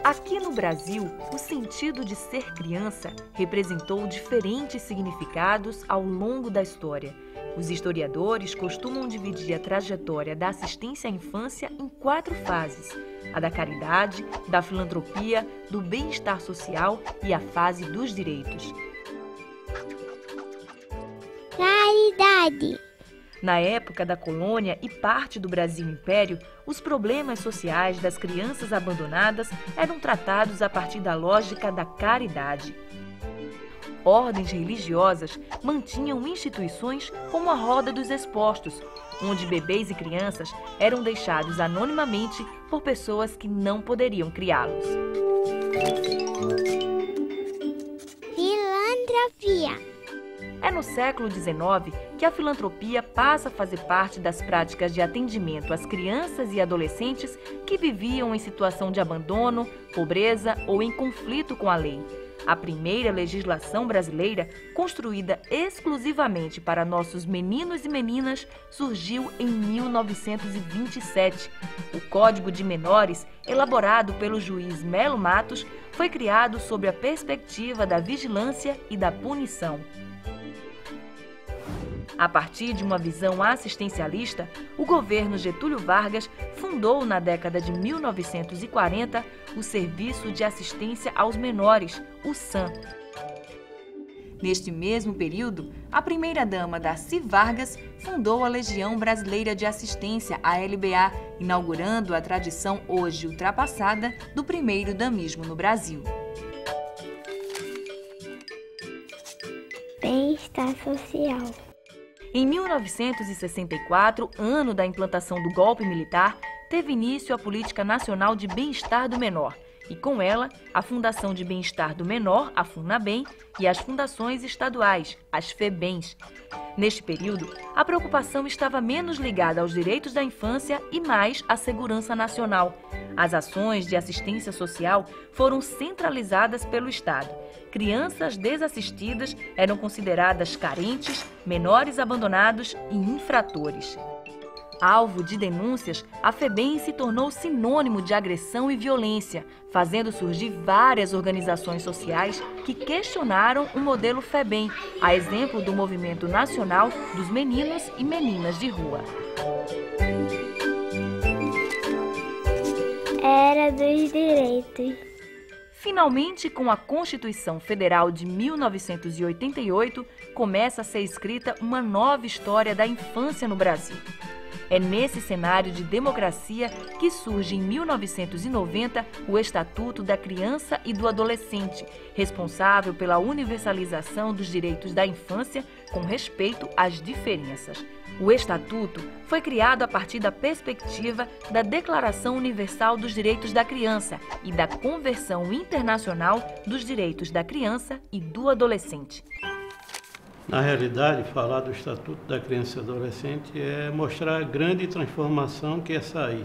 Aqui no Brasil, o sentido de ser criança representou diferentes significados ao longo da história. Os historiadores costumam dividir a trajetória da assistência à infância em 4 fases: a da caridade, da filantropia, do bem-estar social e a fase dos direitos. Caridade. Na época da colônia e parte do Brasil Império, os problemas sociais das crianças abandonadas eram tratados a partir da lógica da caridade. Ordens religiosas mantinham instituições como a Roda dos Expostos, onde bebês e crianças eram deixados anonimamente por pessoas que não poderiam criá-los. Filantropia. É no século XIX que a filantropia passa a fazer parte das práticas de atendimento às crianças e adolescentes que viviam em situação de abandono, pobreza ou em conflito com a lei. A primeira legislação brasileira, construída exclusivamente para nossos meninos e meninas, surgiu em 1927. O Código de Menores, elaborado pelo juiz Melo Matos, foi criado sob a perspectiva da vigilância e da punição. A partir de uma visão assistencialista, o governo Getúlio Vargas fundou na década de 1940 o Serviço de Assistência aos Menores, o SAM. Neste mesmo período, a primeira-dama Darcy Vargas fundou a Legião Brasileira de Assistência, a LBA, inaugurando a tradição hoje ultrapassada do primeiro damismo no Brasil. Bem-estar social. Em 1964, ano da implantação do golpe militar, teve início a Política Nacional de Bem-Estar do Menor e, com ela, a Fundação de Bem-Estar do Menor, a FUNABEM, e as fundações estaduais, as FEBEMs. Neste período, a preocupação estava menos ligada aos direitos da infância e mais à segurança nacional. As ações de assistência social foram centralizadas pelo Estado. Crianças desassistidas eram consideradas carentes, menores abandonados e infratores. Alvo de denúncias, a FEBEM se tornou sinônimo de agressão e violência, fazendo surgir várias organizações sociais que questionaram o modelo FEBEM, a exemplo do Movimento Nacional dos Meninos e Meninas de Rua. Era dos direitos. Finalmente, com a Constituição Federal de 1988, começa a ser escrita uma nova história da infância no Brasil. É nesse cenário de democracia que surge em 1990 o Estatuto da Criança e do Adolescente, responsável pela universalização dos direitos da infância com respeito às diferenças. O Estatuto foi criado a partir da perspectiva da Declaração Universal dos Direitos da Criança e da Convenção Internacional dos Direitos da Criança e do Adolescente. Na realidade, falar do Estatuto da Criança e do Adolescente é mostrar a grande transformação que é sair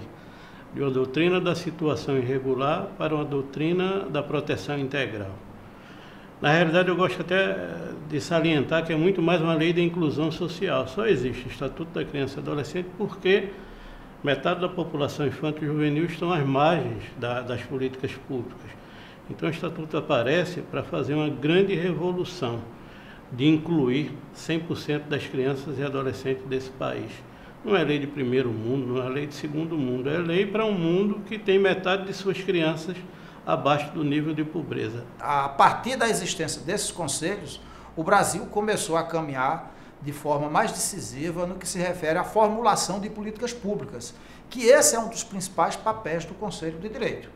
de uma doutrina da situação irregular para uma doutrina da proteção integral. Na realidade, eu gosto até de salientar que é muito mais uma lei da inclusão social. Só existe o Estatuto da Criança e do Adolescente porque metade da população infantil e juvenil estão às margens das políticas públicas. Então, o Estatuto aparece para fazer uma grande revolução de incluir 100% das crianças e adolescentes desse país. Não é lei de primeiro mundo, não é lei de segundo mundo, é lei para um mundo que tem metade de suas crianças abaixo do nível de pobreza. A partir da existência desses conselhos, o Brasil começou a caminhar de forma mais decisiva no que se refere à formulação de políticas públicas, que esse é um dos principais papéis do Conselho de Direito.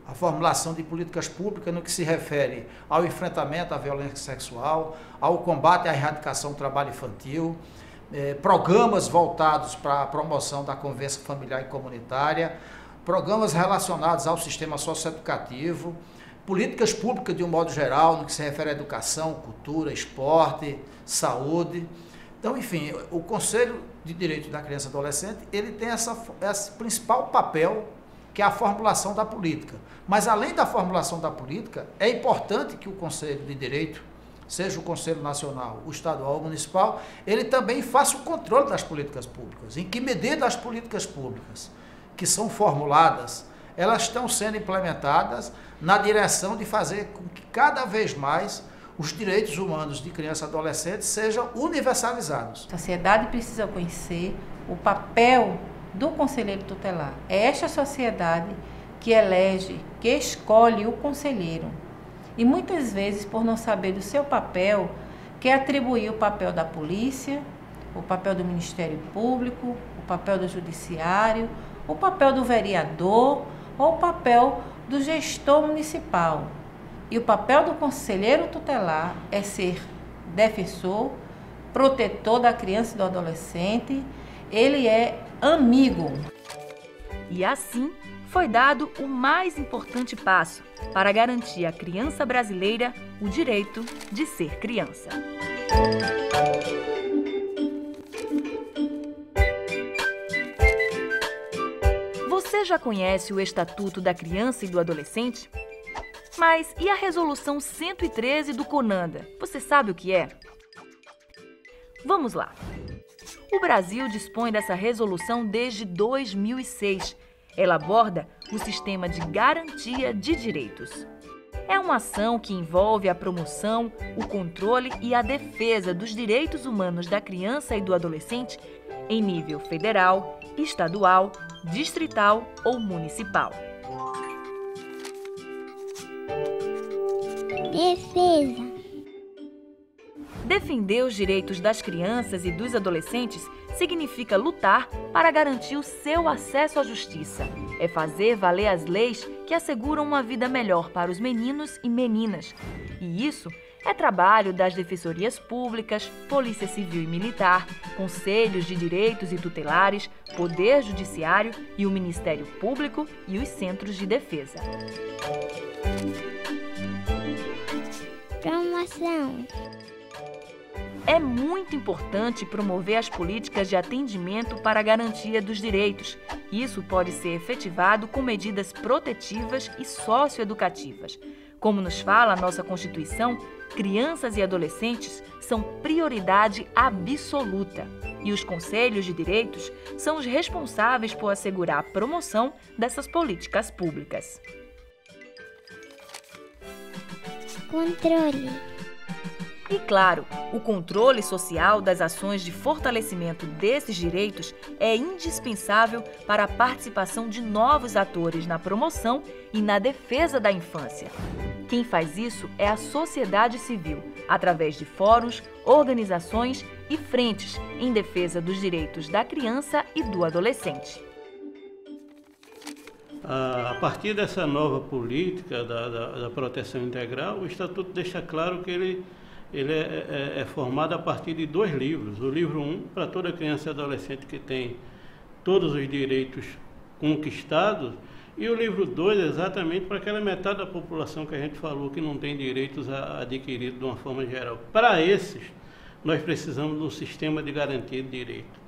A formulação de políticas públicas no que se refere ao enfrentamento à violência sexual, ao combate à erradicação do trabalho infantil, programas voltados para a promoção da convivência familiar e comunitária, programas relacionados ao sistema socioeducativo, políticas públicas de um modo geral, no que se refere à educação, cultura, esporte, saúde. Então, enfim, o Conselho de Direitos da Criança e do Adolescente, ele tem esse principal papel, que é a formulação da política. Mas, além da formulação da política, é importante que o Conselho de Direito, seja o Conselho Nacional, o Estadual ou o Municipal, ele também faça o controle das políticas públicas. Em que medida as políticas públicas que são formuladas, elas estão sendo implementadas na direção de fazer com que cada vez mais os direitos humanos de criança e adolescente sejam universalizados. A sociedade precisa conhecer o papel do conselheiro tutelar. É esta sociedade que elege, que escolhe o conselheiro. E muitas vezes, por não saber do seu papel, quer atribuir o papel da polícia, o papel do Ministério Público, o papel do Judiciário, o papel do vereador ou o papel do gestor municipal. E o papel do conselheiro tutelar é ser defensor, protetor da criança e do adolescente, ele é amigo. E assim foi dado o mais importante passo para garantir à criança brasileira o direito de ser criança. Você já conhece o Estatuto da Criança e do Adolescente? Mas e a Resolução 113 do CONANDA? Você sabe o que é? Vamos lá. O Brasil dispõe dessa resolução desde 2006. Ela aborda o sistema de garantia de direitos. É uma ação que envolve a promoção, o controle e a defesa dos direitos humanos da criança e do adolescente em nível federal, estadual, distrital ou municipal. Defesa. Defender os direitos das crianças e dos adolescentes significa lutar para garantir o seu acesso à justiça. É fazer valer as leis que asseguram uma vida melhor para os meninos e meninas. E isso é trabalho das defensorias públicas, Polícia Civil e Militar, Conselhos de Direitos e Tutelares, Poder Judiciário e o Ministério Público e os Centros de Defesa. Promoção. É muito importante promover as políticas de atendimento para a garantia dos direitos. Isso pode ser efetivado com medidas protetivas e socioeducativas. Como nos fala a nossa Constituição, crianças e adolescentes são prioridade absoluta. E os conselhos de direitos são os responsáveis por assegurar a promoção dessas políticas públicas. Controle. E claro, o controle social das ações de fortalecimento desses direitos é indispensável para a participação de novos atores na promoção e na defesa da infância. Quem faz isso é a sociedade civil, através de fóruns, organizações e frentes em defesa dos direitos da criança e do adolescente. A partir dessa nova política da proteção integral, o Estatuto deixa claro que ele é formado a partir de 2 livros. O livro 1, para toda criança e adolescente que tem todos os direitos conquistados, e o livro 2, exatamente para aquela metade da população que a gente falou que não tem direitos adquiridos de uma forma geral. Para esses, nós precisamos de um sistema de garantia de direito,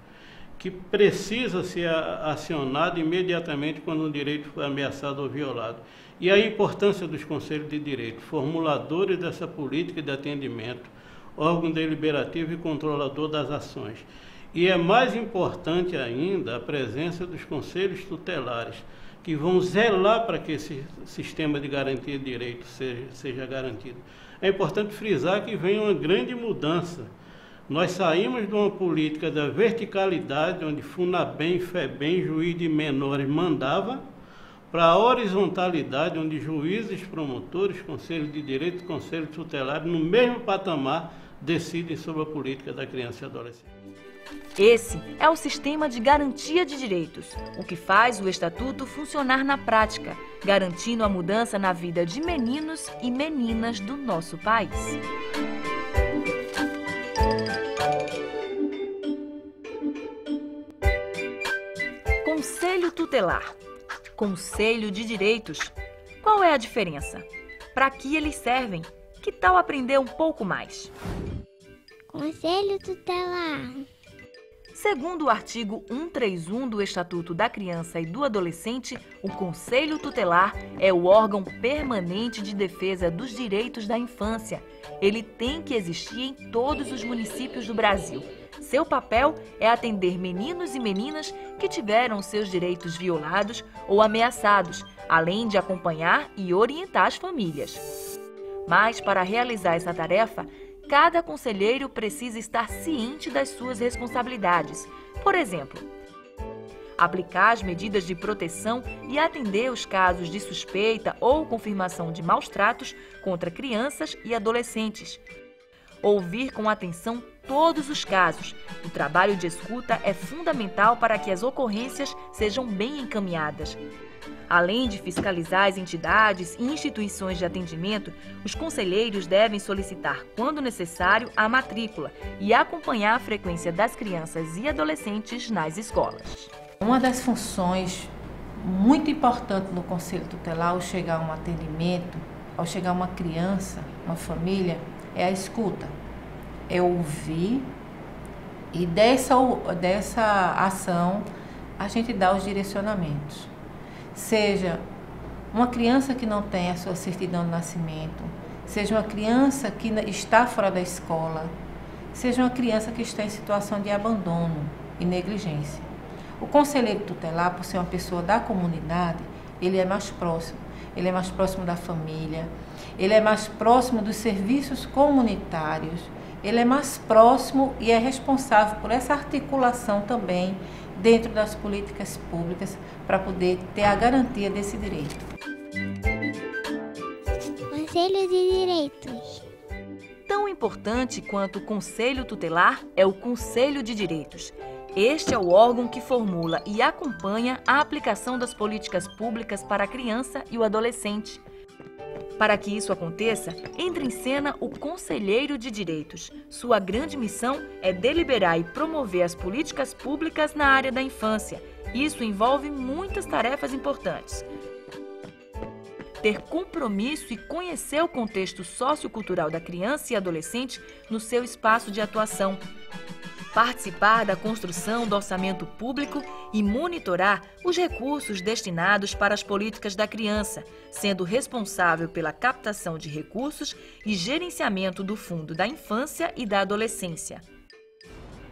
que precisa ser acionado imediatamente quando um direito for ameaçado ou violado. E a importância dos conselhos de direito, formuladores dessa política de atendimento, órgão deliberativo e controlador das ações. E é mais importante ainda a presença dos conselhos tutelares, que vão zelar para que esse sistema de garantia de direito seja garantido. É importante frisar que vem uma grande mudança. Nós saímos de uma política da verticalidade, onde FUNABEM, FEBEM, juiz de menores mandava, para a horizontalidade, onde juízes, promotores, conselhos de direito e conselhos tutelares, no mesmo patamar, decidem sobre a política da criança e adolescente. Esse é o sistema de garantia de direitos, o que faz o Estatuto funcionar na prática, garantindo a mudança na vida de meninos e meninas do nosso país. Conselho Tutelar. Conselho de Direitos. Qual é a diferença? Para que eles servem? Que tal aprender um pouco mais? Conselho tutelar. Segundo o artigo 131 do Estatuto da Criança e do Adolescente, o Conselho Tutelar é o órgão permanente de defesa dos direitos da infância. Ele tem que existir em todos os municípios do Brasil. Seu papel é atender meninos e meninas que tiveram seus direitos violados ou ameaçados, além de acompanhar e orientar as famílias. Mas, para realizar essa tarefa, cada conselheiro precisa estar ciente das suas responsabilidades. Por exemplo, aplicar as medidas de proteção e atender os casos de suspeita ou confirmação de maus-tratos contra crianças e adolescentes. Ouvir com atenção todos os casos. O trabalho de escuta é fundamental para que as ocorrências sejam bem encaminhadas. Além de fiscalizar as entidades e instituições de atendimento, os conselheiros devem solicitar, quando necessário, a matrícula e acompanhar a frequência das crianças e adolescentes nas escolas. Uma das funções muito importantes no Conselho Tutelar, ao chegar a um atendimento, ao chegar uma criança, uma família, é a escuta. É ouvir e dessa ação a gente dá os direcionamentos. Seja uma criança que não tem a sua certidão de nascimento, seja uma criança que está fora da escola, seja uma criança que está em situação de abandono e negligência. O conselheiro tutelar, por ser uma pessoa da comunidade, ele é mais próximo. Ele é mais próximo da família, ele é mais próximo dos serviços comunitários, ele é mais próximo e é responsável por essa articulação também dentro das políticas públicas para poder ter a garantia desse direito. Conselho de Direitos. Tão importante quanto o Conselho Tutelar é o Conselho de Direitos. Este é o órgão que formula e acompanha a aplicação das políticas públicas para a criança e o adolescente. Para que isso aconteça, entra em cena o Conselheiro de Direitos. Sua grande missão é deliberar e promover as políticas públicas na área da infância. Isso envolve muitas tarefas importantes. Ter compromisso e conhecer o contexto sociocultural da criança e adolescente no seu espaço de atuação. Participar da construção do orçamento público e monitorar os recursos destinados para as políticas da criança, sendo responsável pela captação de recursos e gerenciamento do Fundo da Infância e da Adolescência.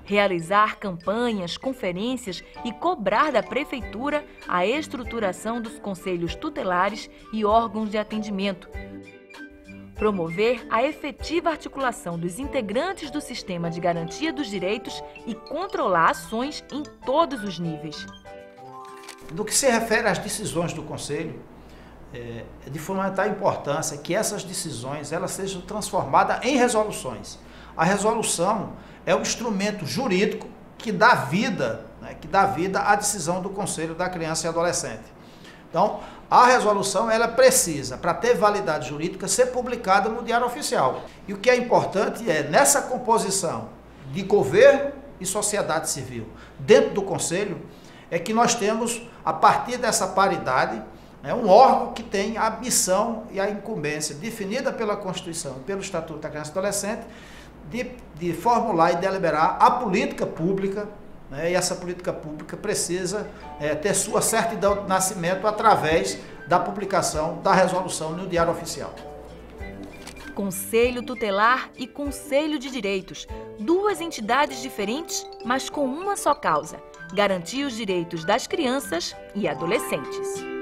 Realizar campanhas, conferências e cobrar da Prefeitura a estruturação dos conselhos tutelares e órgãos de atendimento. Promover a efetiva articulação dos integrantes do sistema de garantia dos direitos e controlar ações em todos os níveis. No que se refere às decisões do Conselho, é de fundamental importância que essas decisões elas sejam transformadas em resoluções. A resolução é o instrumento jurídico que dá vida, à decisão do Conselho da Criança e Adolescente. Então, a resolução ela precisa, para ter validade jurídica, ser publicada no Diário Oficial. E o que é importante é, nessa composição de governo e sociedade civil dentro do Conselho, é que nós temos, a partir dessa paridade, um órgão que tem a missão e a incumbência definida pela Constituição e pelo Estatuto da Criança e Adolescente de formular e deliberar a política pública, e essa política pública precisa ter sua certidão de nascimento através da publicação da resolução no Diário Oficial. Conselho Tutelar e Conselho de Direitos, duas entidades diferentes, mas com uma só causa: garantir os direitos das crianças e adolescentes.